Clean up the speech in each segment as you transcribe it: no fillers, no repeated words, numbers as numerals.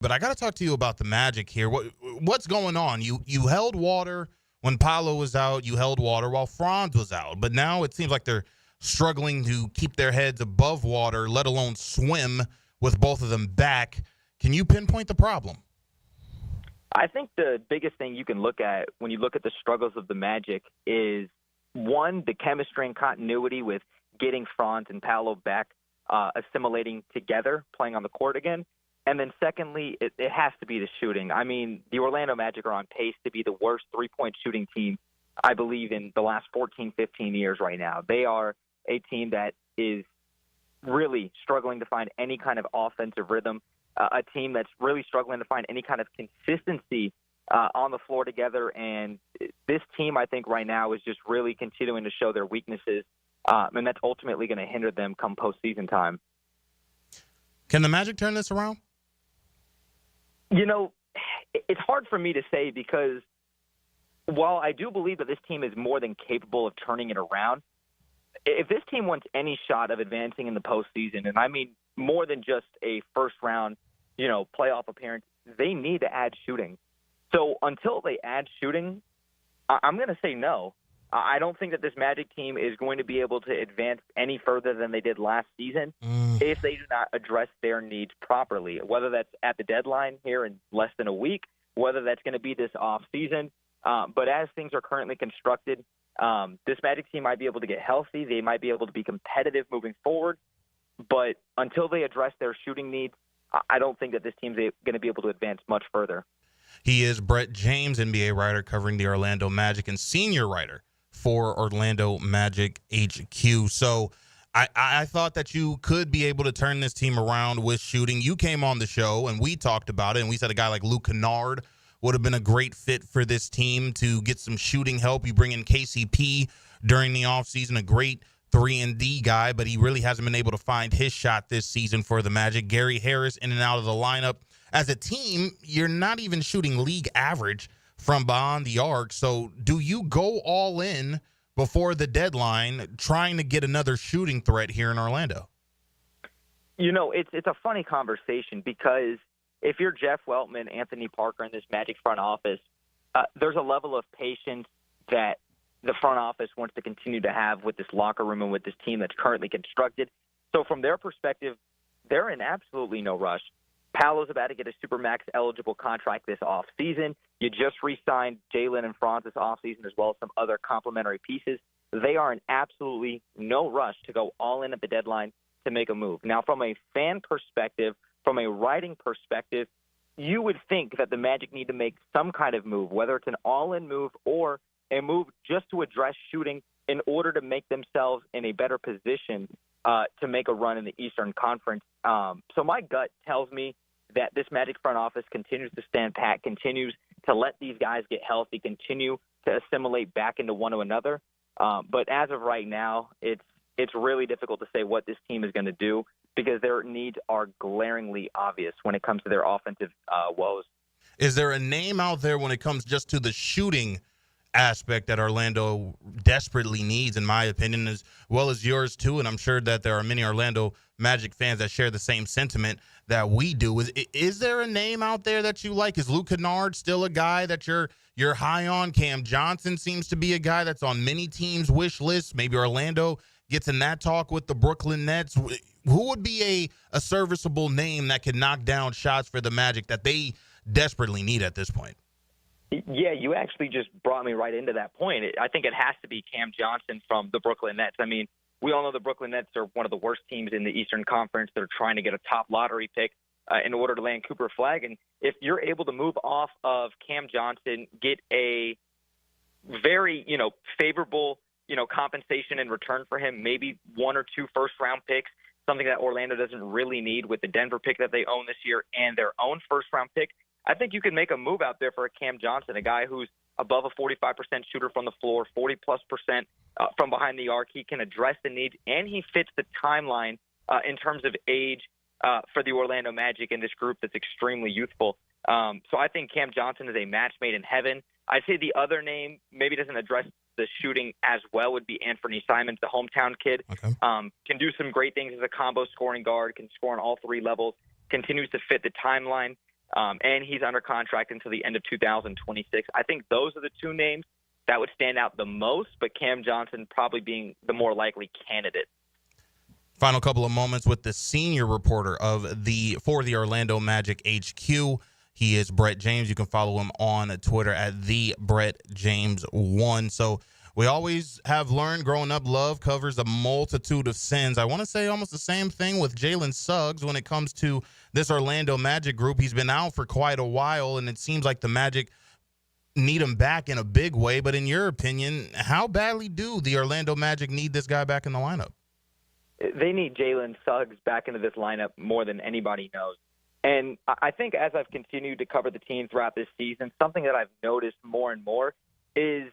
But I got to talk to you about the Magic here. What's going on? You held water when Paolo was out. You held water while Franz was out. But now it seems like they're struggling to keep their heads above water, let alone swim with both of them back. Can you pinpoint the problem? I think the biggest thing you can look at when you look at the struggles of the Magic is, one, the chemistry and continuity with getting Franz and Paolo back, assimilating together, playing on the court again. And then secondly, it has to be the shooting. I mean, the Orlando Magic are on pace to be the worst three-point shooting team, I believe, in the last 14, 15 years right now. They are a team that is really struggling to find any kind of offensive rhythm, a team that's really struggling to find any kind of consistency on the floor together. And this team, I think, right now is just really continuing to show their weaknesses, and that's ultimately going to hinder them come postseason time. Can the Magic turn this around? You know, it's hard for me to say because while I do believe that this team is more than capable of turning it around, if this team wants any shot of advancing in the postseason, and I mean more than just a first-round, playoff appearance, they need to add shooting. So until they add shooting, I'm going to say no. I don't think that this Magic team is going to be able to advance any further than they did last season if they do not address their needs properly, whether that's at the deadline here in less than a week, whether that's going to be this off season. But as things are currently constructed, this Magic team might be able to get healthy. They might be able to be competitive moving forward. But until they address their shooting needs, I don't think that this team's going to be able to advance much further. He is Brett James, NBA writer covering the Orlando Magic and senior writer for Orlando Magic HQ. So I thought that you could be able to turn this team around with shooting. You came on the show, and we talked about it, and we said a guy like Luke Kennard would have been a great fit for this team to get some shooting help. You bring in KCP during the offseason, a great 3-and-D guy, but he really hasn't been able to find his shot this season for the Magic. Gary Harris in and out of the lineup. As a team, you're not even shooting league average from beyond the arc. So do you go all in before the deadline trying to get another shooting threat here in Orlando? It's a funny conversation because if you're Jeff Weltman, Anthony Parker, in this Magic front office, there's a level of patience that the front office wants to continue to have with this locker room and with this team that's currently constructed. So from their perspective, they're in absolutely no rush. Paolo's about to get a Supermax eligible contract this offseason. You just re-signed Jalen and Franz this offseason, as well as some other complementary pieces. They are in absolutely no rush to go all in at the deadline to make a move. Now, from a fan perspective, from a writing perspective, you would think that the Magic need to make some kind of move, whether it's an all-in move or a move just to address shooting in order to make themselves in a better position to make a run in the Eastern Conference. So my gut tells me that this Magic front office continues to stand pat, continues to let these guys get healthy, continue to assimilate back into one another. But as of right now, it's really difficult to say what this team is going to do because their needs are glaringly obvious when it comes to their offensive woes. Is there a name out there when it comes just to the shooting aspect that Orlando desperately needs, in my opinion, as well as yours too, and I'm sure that there are many Orlando Magic fans that share the same sentiment that we do? Is there a name out there that you like? Is Luke Kennard still a guy that you're high on? Cam Johnson seems to be a guy that's on many teams' wish lists. Maybe Orlando gets in that talk with the Brooklyn Nets. Who would be a serviceable name that could knock down shots for the Magic that they desperately need at this point? Yeah, you actually just brought me right into that point. I think it has to be Cam Johnson from the Brooklyn Nets. I mean, we all know the Brooklyn Nets are one of the worst teams in the Eastern Conference. They're trying to get a top lottery pick in order to land Cooper Flag. And if you're able to move off of Cam Johnson, get a very, favorable, compensation in return for him, maybe 1 or 2 first-round picks, something that Orlando doesn't really need with the Denver pick that they own this year and their own first-round pick, I think you can make a move out there for a Cam Johnson, a guy who's above a 45% shooter from the floor, 40+% from behind the arc. He can address the needs, and he fits the timeline in terms of age for the Orlando Magic in this group that's extremely youthful. So I think Cam Johnson is a match made in heaven. I'd say the other name maybe doesn't address the shooting as well would be Anthony Simons, the hometown kid. Okay. Can do some great things as a combo scoring guard, can score on all 3 levels, continues to fit the timeline. and he's under contract until the end of 2026. I think those are the two names that would stand out the most, but Cam Johnson probably being the more likely candidate. Final couple of moments with the senior reporter for the Orlando Magic HQ. He is Brett James. You can follow him on Twitter at the Brett James 1. So we always have learned growing up, love covers a multitude of sins. I want to say almost the same thing with Jalen Suggs when it comes to this Orlando Magic group. He's been out for quite a while, and it seems like the Magic need him back in a big way. But in your opinion, how badly do the Orlando Magic need this guy back in the lineup? They need Jalen Suggs back into this lineup more than anybody knows. And I think as I've continued to cover the team throughout this season, something that I've noticed more and more is,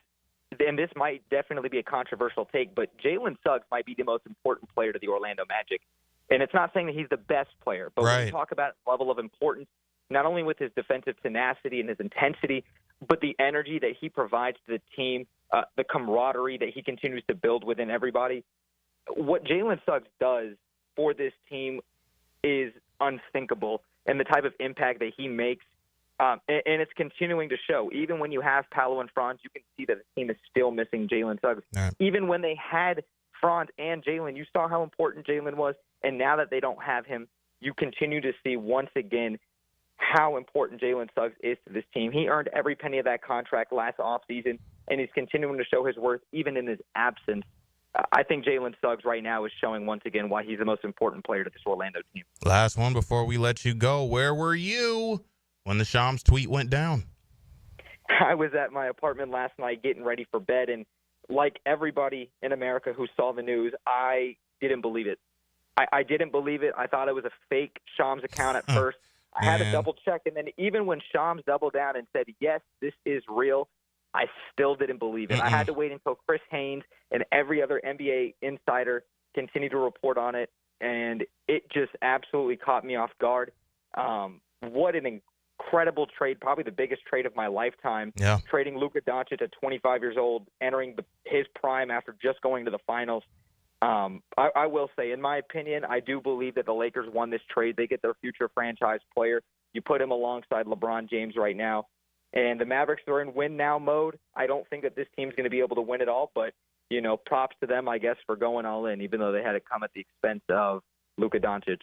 and this might definitely be a controversial take, but Jalen Suggs might be the most important player to the Orlando Magic. And it's not saying that he's the best player, but when you talk about level of importance, not only with his defensive tenacity and his intensity, but the energy that he provides to the team, the camaraderie that he continues to build within everybody. What Jalen Suggs does for this team is unthinkable, and the type of impact that he makes, and it's continuing to show. Even when you have Paolo and Franz, you can see that the team is still missing Jalen Suggs. Right. Even when they had Franz and Jalen, you saw how important Jalen was, and now that they don't have him, you continue to see once again how important Jalen Suggs is to this team. He earned every penny of that contract last offseason, and he's continuing to show his worth even in his absence. I think Jalen Suggs right now is showing once again why he's the most important player to this Orlando team. Last one before we let you go. Where were you when the Shams tweet went down? I was at my apartment last night getting ready for bed, and like everybody in America who saw the news, I didn't believe it. I didn't believe it. I thought it was a fake Shams account at first. I had to double check, and then even when Shams doubled down and said, yes, this is real, I still didn't believe it. I had to wait until Chris Haynes and every other NBA insider continued to report on it, and it just absolutely caught me off guard. What an incredible trade, probably the biggest trade of my lifetime, trading Luka Doncic at 25 years old, entering his prime after just going to the finals. I will say, in my opinion, I do believe that the Lakers won this trade. They get their future franchise player. You put him alongside LeBron James right now. And the Mavericks are in win-now mode. I don't think that this team's going to be able to win it all, but, props to them, I guess, for going all in, even though they had to come at the expense of Luka Doncic.